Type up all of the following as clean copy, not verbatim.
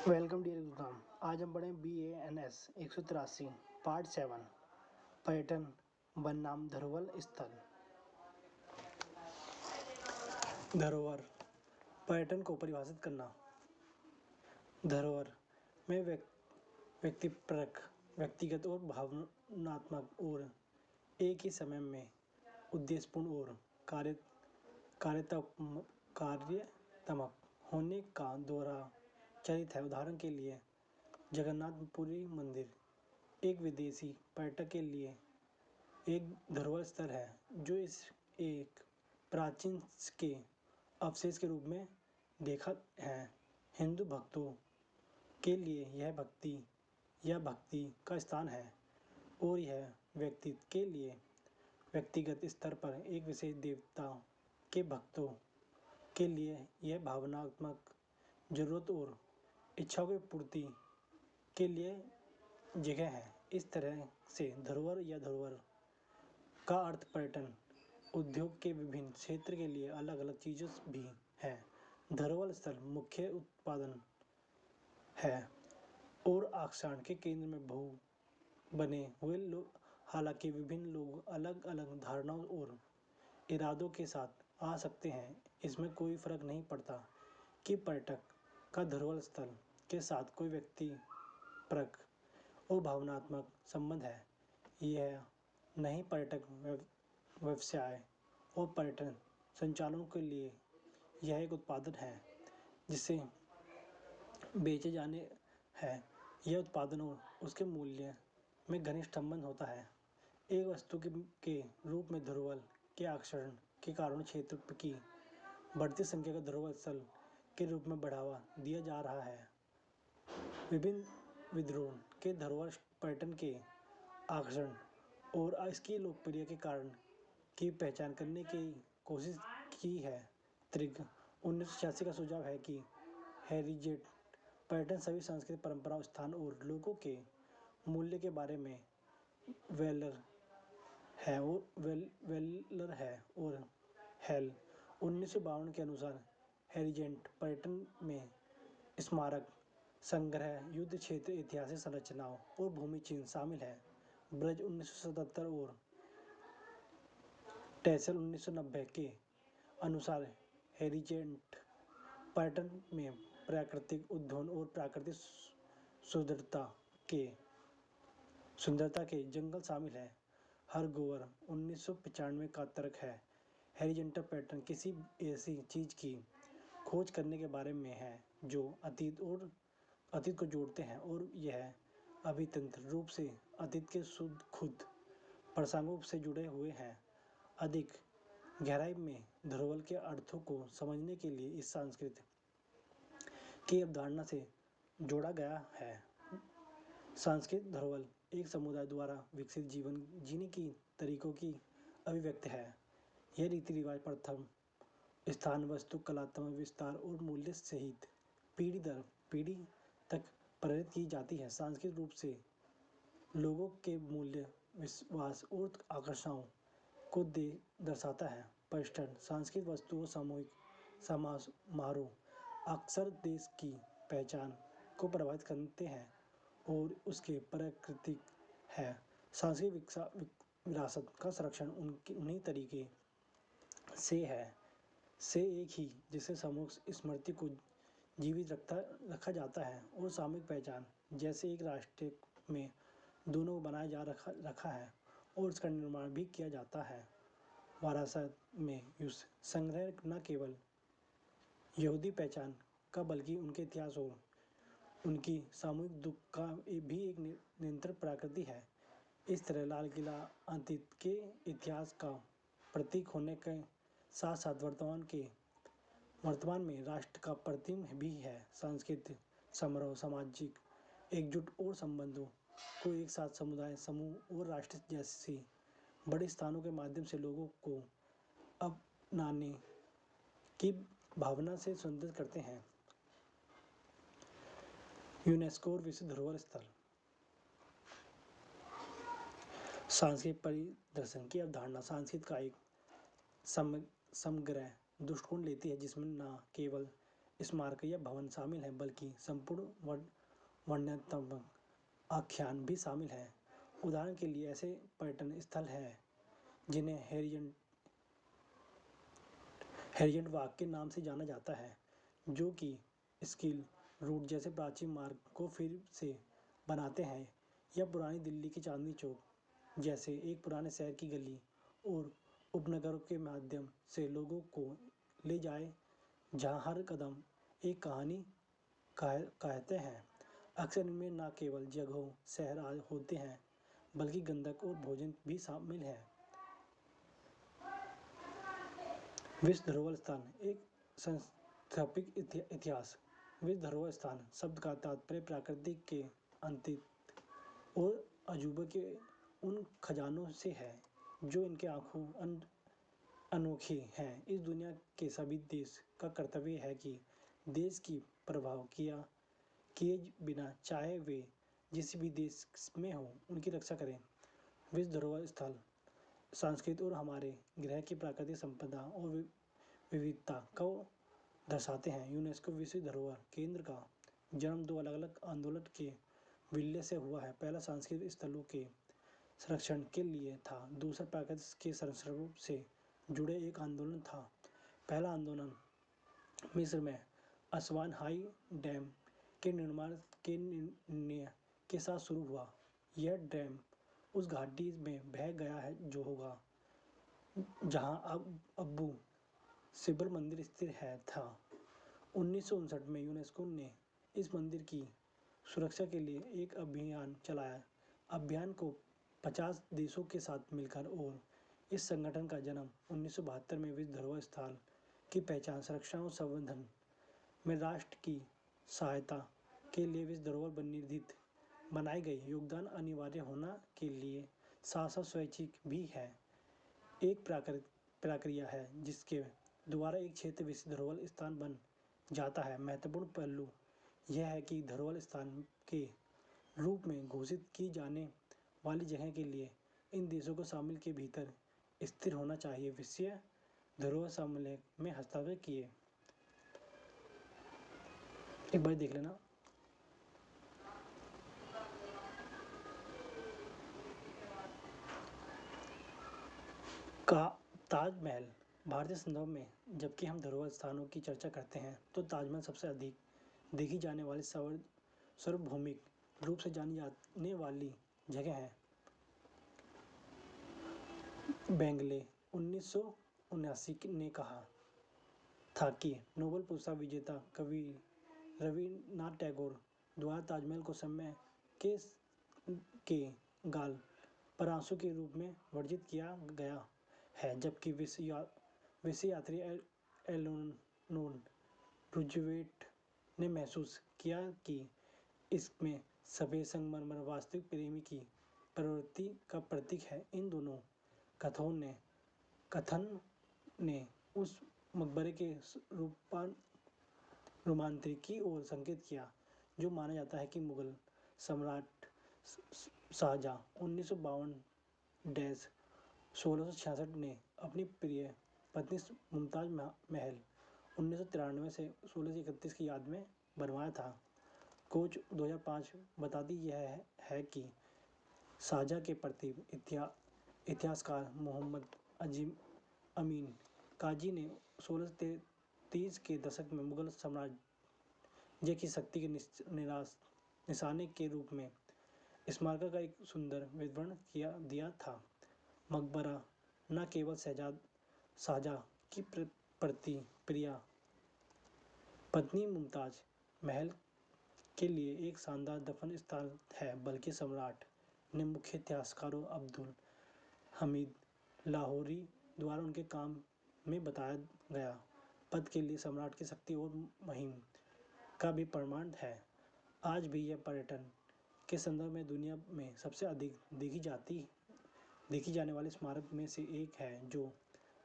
Welcome dear exam. आज हम पढ़ें BANS 183 पार्ट 7 पर्यटन बनाम धरोहर स्थल। धरोहर पर्यटन को परिभाषित करना। धरोहर में व्यक्तिपरक, व्यक्तिगत और भावनात्मक और एक ही समय में उद्देश्यपूर्ण और कार्यात्मक होने का दोहरा चरित्र है। उदाहरण के लिए जगन्नाथपुरी मंदिर एक विदेशी पर्यटक के लिए एक धरोहर स्थल है जो इस एक प्राचीन के अवशेष के रूप में देखा है। हिंदू भक्तों के लिए यह भक्ति का स्थान है और यह व्यक्ति के लिए व्यक्तिगत स्तर पर एक विशेष देवता के भक्तों के लिए यह भावनात्मक जरूरत और इच्छाओं की पूर्ति के लिए जगह है। इस तरह से धरोहर का अर्थ पर्यटन उद्योग के विभिन्न क्षेत्र के लिए अलग अलग चीज़ों भी है। धरोहर स्थल मुख्य उत्पादन है और आकर्षण के केंद्र में बने हुए लोग, हालांकि विभिन्न लोग अलग अलग धारणाओं और इरादों के साथ आ सकते हैं। इसमें कोई फर्क नहीं पड़ता कि पर्यटक का धरोहर स्थल के साथ कोई व्यक्तिपरक और भावनात्मक संबंध है। यह नहीं पर्यटक व्यवसाय और पर्यटन संचालकों के लिए यह एक उत्पादन है जिसे बेचे जाने है। यह उत्पादन और उसके मूल्य में घनिष्ठ संबंध होता है। एक वस्तु के रूप में धरोहर के आकर्षण के कारण क्षेत्र की बढ़ती संख्या को धरोहर स्थल के रूप में बढ़ावा दिया जा रहा है। विभिन्न विद्रोह के धरोहर पर्यटन के आकर्षण और इसकी लोकप्रियता के कारण की पहचान करने की कोशिश की है। 1986 का सुझाव है कि हेरिटेज पर्यटन सभी सांस्कृतिक परंपराओं, स्थान और लोगों के मूल्य के बारे में वेलर है और हेल 1952 के अनुसार हेरिटेज पर्यटन में स्मारक, संग्रह, युद्ध क्षेत्र, ऐतिहासिक संरचनाओं और भूमि चिह्न शामिल हैं। ब्रज 1977 और टेसल 1990 के अनुसार हेरिटेज पर्यटन में प्राकृतिक उद्यान और प्राकृतिक सुंदरता के जंगल शामिल हैं। हरगोवर 1995 का तर्क है हेरिटेज पर्यटन किसी ऐसी चीज की खोज करने के बारे में है जो अतीत को जोड़ते हैं और यह अभितंत्र रूप से अतीत के खुद प्रसंगों से जुड़े हुए हैं। अधिक गहराई में धरोहर के अर्थों को समझने के लिए इस संस्कृति की अवधारणा से जोड़ा गया है। सांस्कृतिक धरोहर एक समुदाय द्वारा विकसित जीवन जीने की तरीकों की अभिव्यक्ति है। यह रीति रिवाज, प्रथम स्थान, वस्तु, कलात्मक विस्तार और मूल्य सहित पीढ़ी दर पीढ़ी तक प्रेरित की जाती है। सांस्कृतिक रूप से लोगों के मूल्य, विश्वास और आकर्षणों को दर्शाता है। पर्यटन सांस्कृतिक वस्तुओं, सामूहिक समारोह अक्सर देश की पहचान को प्रभावित करते हैं और उसके प्राकृतिक है। सांस्कृतिक विरासत का संरक्षण उन्हीं तरीके से एक ही जिससे सामूहिक स्मृति को जीवित रखा जाता है और सामूहिक पहचान जैसे एक राष्ट्र में दोनों को बनाया जा रखा है और उसका निर्माण भी किया जाता है। विरासत में संग्रह न केवल यहूदी पहचान का बल्कि उनके इतिहास और उनकी सामूहिक दुख का भी एक निरंतर प्रकृति है। इस तरह लाल किला अतीत के इतिहास का प्रतीक होने के साथ साथ वर्तमान में राष्ट्र का प्रतीक भी है। सांस्कृतिक समारोह सामाजिक एकजुट और संबंधों को एक साथ समुदाय, समूह और राष्ट्र जैसी बड़े स्थानों के माध्यम से लोगों को अपनाने की भावना से संबंधित करते हैं। यूनेस्को और विश्व धरोहर स्थल। सांस्कृतिक परिदर्शन की अवधारणा संस्कृति का एक समग्र दृष्टिकोण लेती है जिसमें न केवल स्मारक या भवन शामिल है, बल्कि संपूर्ण वर्णनात्मक आख्यान भी शामिल है। उदाहरण के लिए ऐसे पर्यटन स्थल हैं जिन्हें हेरिजेंट वॉक के नाम से जाना जाता है, जो कि स्किल रूट जैसे प्राचीन मार्ग को फिर से बनाते हैं, या पुरानी दिल्ली की चांदनी चौक जैसे एक पुराने शहर की गली और उपनगरों के माध्यम से लोगों को ले जाए, जहाँ हर कदम एक कहानी कहते हैं। अक्सर इनमें न केवल जगहों शहर होते हैं, बल्कि गंधक और भोजन भी शामिल है। विश्व धरोहर स्थान एक सांस्कृतिक इतिहास। विश्व धरोहर स्थान शब्द का तात्पर्य प्रकृति के अंतित और अजूबे के उन खजानों से है जो इनके आंखों अनोखे हैं। इस दुनिया के सभी देश का कर्तव्य है कि देश की प्रभाव किए बिना, चाहे वे जिस भी देश में हो, उनकी रक्षा करें। विश्व धरोहर स्थल संस्कृति और हमारे ग्रह की प्राकृतिक संपदा और विविधता को दर्शाते हैं। यूनेस्को विश्व धरोहर केंद्र का जन्म दो अलग-अलग आंदोलन के विलय से हुआ है। पहला सांस्कृतिक स्थलों के संरक्षण के लिए था, दूसरा प्रकृति के संरक्षण से जुड़े एक आंदोलन था। पहला आंदोलन मिस्र में असवान हाई डैम के निर्माण के निर्णय के साथ शुरू हुआ। यह डैम उस घाटी में बह गया है जो होगा जहां अब अबू सिम्बल मंदिर स्थित है था। 1959 में यूनेस्को ने इस मंदिर की सुरक्षा के लिए एक अभियान चलाया। अभियान को 50 देशों के साथ मिलकर, और इस संगठन का जन्म 1972 में विश्व धरोहर स्थल की पहचान, संरक्षण और संवर्धन में राष्ट्र की सहायता के लिए विश्व धरोहर निधित बनाई गई। योगदान अनिवार्य होना के लिए साथ साथ स्वैच्छिक भी है। एक प्रक्रिया है जिसके द्वारा एक क्षेत्र विश्व धरोहर स्थान बन जाता है। महत्वपूर्ण पहलू यह है कि धरोहर स्थान के रूप में घोषित की जाने वाली जगह के लिए इन देशों को शामिल के भीतर स्थिर होना चाहिए। विश्व धरोहर सम्मेलन में हस्ताक्षर किए। एक बार देख लेना। का ताजमहल भारतीय संदर्भ में जबकि हम धरोहर स्थानों की चर्चा करते हैं तो ताजमहल सबसे अधिक देखी जाने वाली सार्वभौमिक रूप से जानी जाने वाली जगह है। बेंगले 1979 ने कहा था कि नोबेल पुरस्कार विजेता कवि रविन्द्रनाथ टैगोर द्वारा ताजमहल को समय के गाल पर आंसू के रूप में वर्णित किया गया है, जबकि विश्व यात्री एलेनोर रूजवेल्ट ने महसूस किया कि इसमें सफेद संगमरमर वास्तविक प्रेमी की प्रवृत्ति का प्रतीक है। इन दोनों कथन ने उस मकबरे के रूपांतरण की ओर संकेत किया जो माना जाता है कि मुगल सम्राट शाहजहां 1952-1666 ने अपनी प्रिय पत्नी मुमताज महल 1993 से 1631 की याद में बनवाया था। खोज 2005 बताती यह है कि शाहजहां के प्रति इतिहासकार मोहम्मद अमीन काजी ने 1630 के दशक में मुगल साम्राज्य की शक्ति के निशाने के रूप में स्मारक का एक सुंदर विवरण दिया था। मकबरा न केवल शाहजहां की प्रिय पत्नी मुमताज महल के लिए एक शानदार दफन स्थल है, बल्कि सम्राट ने मुख्य इतिहासकारों अब्दुल हमीद लाहौरी द्वारा उनके काम में बताया गया पद के लिए सम्राट की शक्ति और महिमा का भी प्रमाण है। आज भी यह पर्यटन के संदर्भ में दुनिया में सबसे अधिक देखी जाने वाले स्मारक में से एक है, जो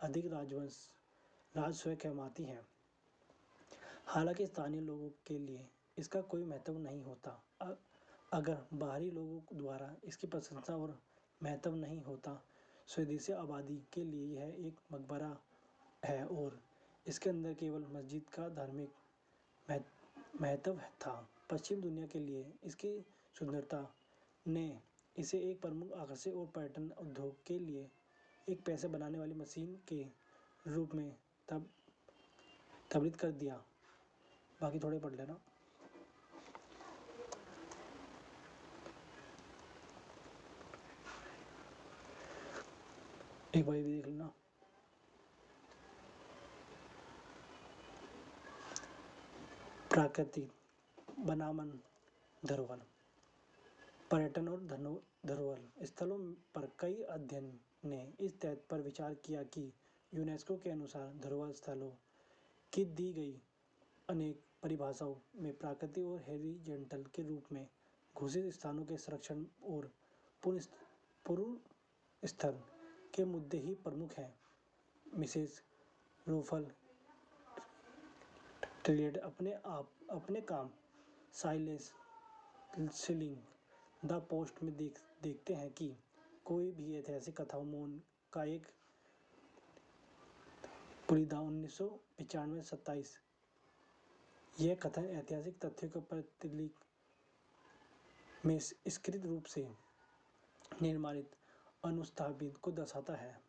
अधिक राजस्व कमाती है। हालांकि स्थानीय लोगों के लिए इसका कोई महत्व नहीं होता। अगर बाहरी लोगों द्वारा इसकी प्रशंसा और महत्व नहीं होता, स्वदेशी आबादी के लिए यह एक मकबरा है और इसके अंदर केवल मस्जिद का धार्मिक महत्व था। पश्चिम दुनिया के लिए इसकी सुंदरता ने इसे एक प्रमुख आकर्षण और पर्यटन उद्योग के लिए एक पैसे बनाने वाली मशीन के रूप में तब्दील कर दिया। बाकी थोड़े पढ़ लेना। एक बार भी देख लेना। प्राकृतिक बनावट धरोहर, पर्यटन और धरोहर स्थलों पर कई अध्ययन ने इस तथ्य पर विचार किया कि यूनेस्को के अनुसार धरोहर स्थलों की दी गई अनेक परिभाषाओं में प्राकृतिक और हेरिजेंटल के रूप में घोषित स्थानों के संरक्षण और पुनर्स्थल के मुद्दे ही प्रमुख हैं। मिसेस रोफल ट्रिलियड अपने काम साइलेंस सीलिंग द पोस्ट में देखते हैं कि कोई भी ऐतिहासिक कथाओं मौन का एक पुलिदा 1995-27। यह कथन ऐतिहासिक तथ्यों के प्रतिलिपि में स्क्रिप्ट रूप से निर्माणित अनुस्थापित को दर्शाता है।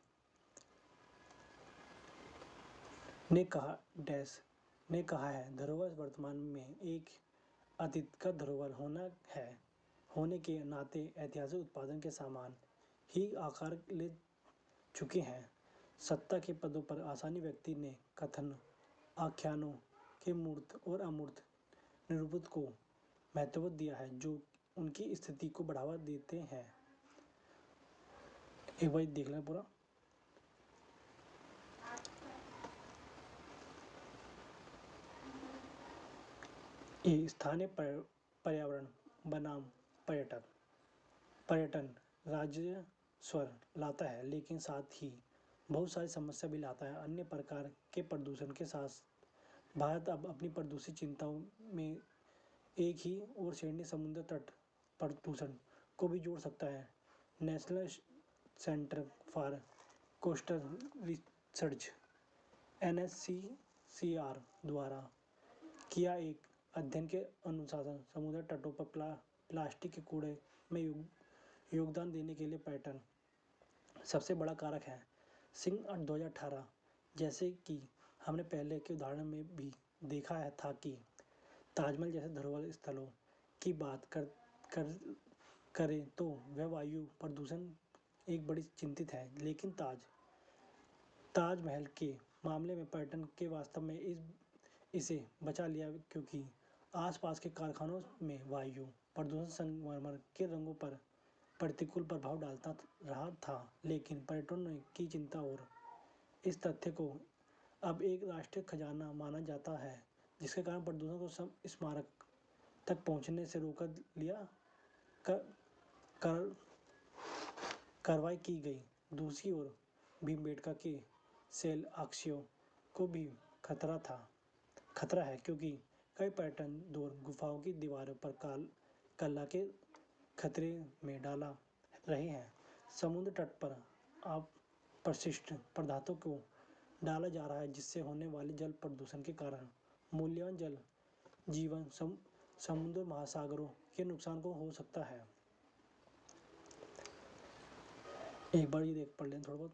ने कहा है धरोहर वर्तमान में एक अतीत का धरोहर होने के नाते ऐतिहासिक उत्पादन के समान ही आकार ले चुके हैं। सत्ता के पदों पर आसानी व्यक्ति ने कथन आख्यानों के मूर्त और अमूर्त निरूपित को महत्व दिया है जो उनकी स्थिति को बढ़ावा देते हैं। एक बार देख लें पूरा। ये स्थानीय पर्यावरण बनाम पर्यटन राजस्व लाता है लेकिन साथ ही बहुत सारी समस्या भी लाता है। अन्य प्रकार के प्रदूषण के साथ भारत अब अपनी प्रदूषित चिंताओं में एक ही और श्रेणी समुद्र तट प्रदूषण को भी जोड़ सकता है। National centre for coastal research NSCCR द्वारा किया एक अध्ययन के अनुसार समुद्र तटों पर प्लास्टिक के कूड़े में योगदान देने के लिए पर्यटन सबसे बड़ा कारक है। सिंह 2018 जैसे कि हमने पहले के उदाहरण में भी देखा है था कि ताजमहल जैसे धरोहर स्थलों की बात करें तो वह वायु प्रदूषण एक बड़ी चिंतित है, लेकिन ताजमहल के मामले में पर्यटन के वास्तव में इसे बचा लिया क्योंकि आसपास के कारखानों में वायु प्रदूषण संगमरमर के रंगों पर प्रतिकूल प्रभाव डालता रहा था। लेकिन पर्यटकों की चिंता और इस तथ्य को अब एक राष्ट्रीय खजाना माना जाता है जिसके कारण प्रदूषण को स्मारक तक पहुंचने से रोक लिया कार्रवाई की गई। दूसरी ओर भीमबेटका के शैल अक्षयों को भी खतरा है क्योंकि कई पर्यटन दौर गुफाओं की दीवारों पर कला के खतरे में डाला रहे हैं। समुद्र तट पर अपशिष्ट पदार्थों को डाला जा रहा है जिससे होने वाले जल प्रदूषण के कारण मूल्यवान जल जीवन समुद्र महासागरों के नुकसान को हो सकता है। एक बार ये पढ़ लें थोड़ा बहुत।